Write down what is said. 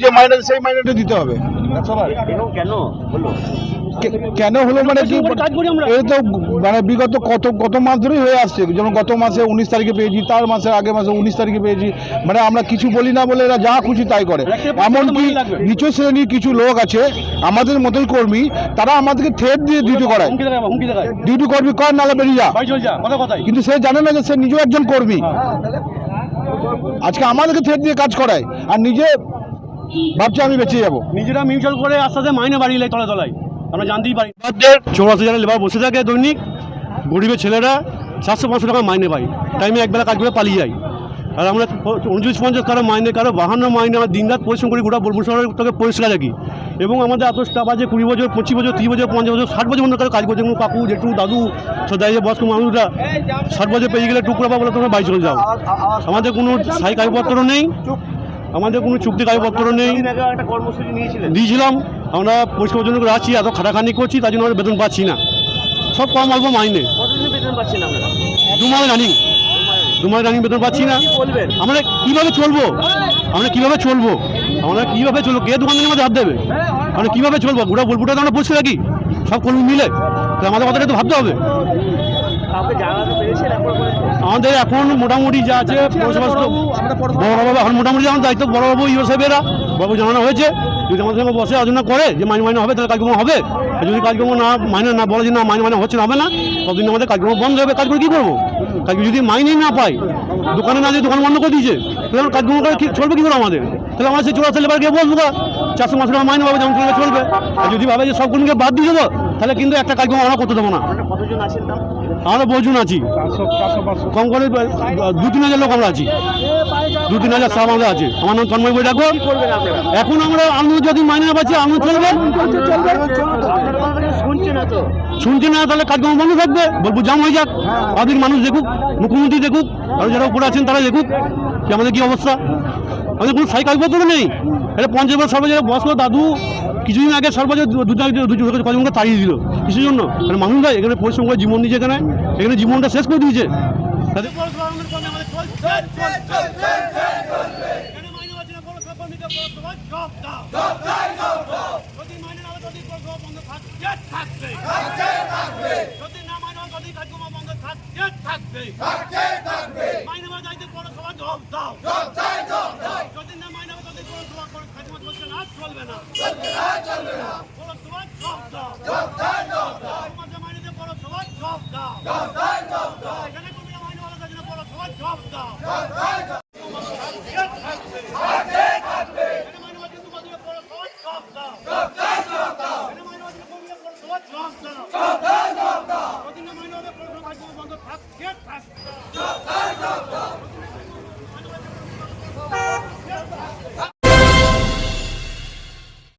যে মাইনে সেই মাইনেটা দিতে হবে। কেন হলো মানে কি, এই তো মানে বিগত কত মাস ধরেই হয়ে আসছে। যেমন গত মাসে 19 তারিখে পেয়েছি, তার মাসে আগে মাসে 19 তারিখে পেয়েছি। মানে আমরা কিছু বলি না বলে এরা যা খুশি তাই করে। এমনকি নিচু শ্রেণীর কিছু লোক আছে আমাদের মতোই কর্মী, তারা আমাদেরকে থ্রেট দিয়ে ডিউটি করায়, ডিউটি করবি কর নাহলে বেরিয়ে যা। কিন্তু সে জানে না যে সে নিজেও একজন কর্মী। আজকে আমাদেরকে থ্রেট দিয়ে কাজ করায় আর নিজে ভাবছে আমি বেঁচে যাবো। নিজেরা মিউচুয়াল করে আস্তে আস্তে মাইনে বাড়িয়ে নেয় তলায় তলায়, আমরা জানতেই পারি। 84,000 লেবার বসে থাকে দৈনিক, গরিবের ছেলেরা 700-500 টাকা মাইনে পাই, টাইমে একবেলা কাজ করে পালিয়ে যায়। আর আমরা 29-50 কারো মাইনে, কারো 52 মাইনে। আমরা দিনরাত পরিশ্রম করি, গোটা বোলপুর শহরের থেকে পরিষ্কার রাখি। এবং আমাদের এত স্টাফ আছে 20 বছর, 25 বছর, 30 বছর, 50 বছর, 60 বছর মধ্যে কারো কাজ করছে। যেমন কাকু, জেঠু, দাদু, সব দাঁড়িয়ে বয়স্ক মানুষরা 60 বছর পেয়ে গেলে টুকরা বা বলে তোমরা বাড়ি চলে যাও। আমাদের কোনো স্থায়ী কাগজপত্র নেই, আমাদের কোনো চুক্তি কাগজপত্র নেই। দিয়েছিলাম, আমরা পরিষ্কার জন্য রাখছি, এত খাটাখানি করছি, তার জন্য আমরা বেতন পাচ্ছি না। সব কম অল্প মাইনে, 2 মাস রানিং, 2 মাস রানিং বেতন পাচ্ছি না। আমরা কীভাবে চলবো, আমরা কীভাবে চলবো, কে দোকানের মধ্যে হাত দেবে? আমরা কীভাবে চলবো? গোটা বোলপুরটা তো আমরা পরিষ্কার রাখি সব কর্মী মিলে, তো আমাদের কথাটা একটু ভাবতে হবে। আমাদের এখন মোটামুটি যা আছে বড়বাবু, এখন মোটামুটি আমার দায়িত্ব বড়বাবু, ইউ সাহেবেরা বাবু জানানো হয়েছে। যদি আমাদের সঙ্গে বসে আলোচনা করে যে মাইনে হবে, তাহলে কাজকর্ম হবে। যদি কাজকর্ম না মাইনে না বলে যে না মাইনে হচ্ছে না, হবে না, ততদিন আমাদের কাজকর্ম বন্ধ হবে। কাজ করে কী করবো? কাজ যদি মাইনে না পাই, দোকানে না যে দোকান বন্ধ করে দিয়েছে, তাহলে কাজকর্ম করে চলবে কী করে আমাদের? তাহলে আমরা সেই 84 লেবার গিয়ে বসবো, 400-500 টাকা মাইনে পাবো, যেমন চলবে। আর যদি ভাবে যে সব কর্মীকে বাদ দিয়ে দেবো, তাহলে কিন্তু একটা কাজকর্ম আমরা করতে দেবো না। আমরা বহুজন আছি, কম করে 2-3 হাজার লোক আমরা আছি, 2-3 হাজার স্টাফ আমাদের আছে। আমার নাম তন্ময় বই ডাকবো। এখন আমরা যদি মাইনে না পাচ্ছি, আলু চলবে, শুনছে না, তাহলে কাজকর্ম বন্ধ থাকবে। বলবো জাম হয়ে যাক, পাবলিক মানুষ দেখুক, মুখ্যমন্ত্রী দেখুক, আর যারা উপরে আছেন তারা দেখুক যে আমাদের কী অবস্থা। আমাদের কোনো স্থায়ী কাগজপত্র নেই। এটা 50 বছর সর্বজের বয়স্ক দাদু কিছুদিন আগে সর্বজের কজনকে তাড়িয়ে দিল কিছুর জন্য। কারণ মানুষরা এখানে পরিশ্রম করে জীবন দিয়েছে, এখানে জীবনটা শেষ করে দিয়েছে। Job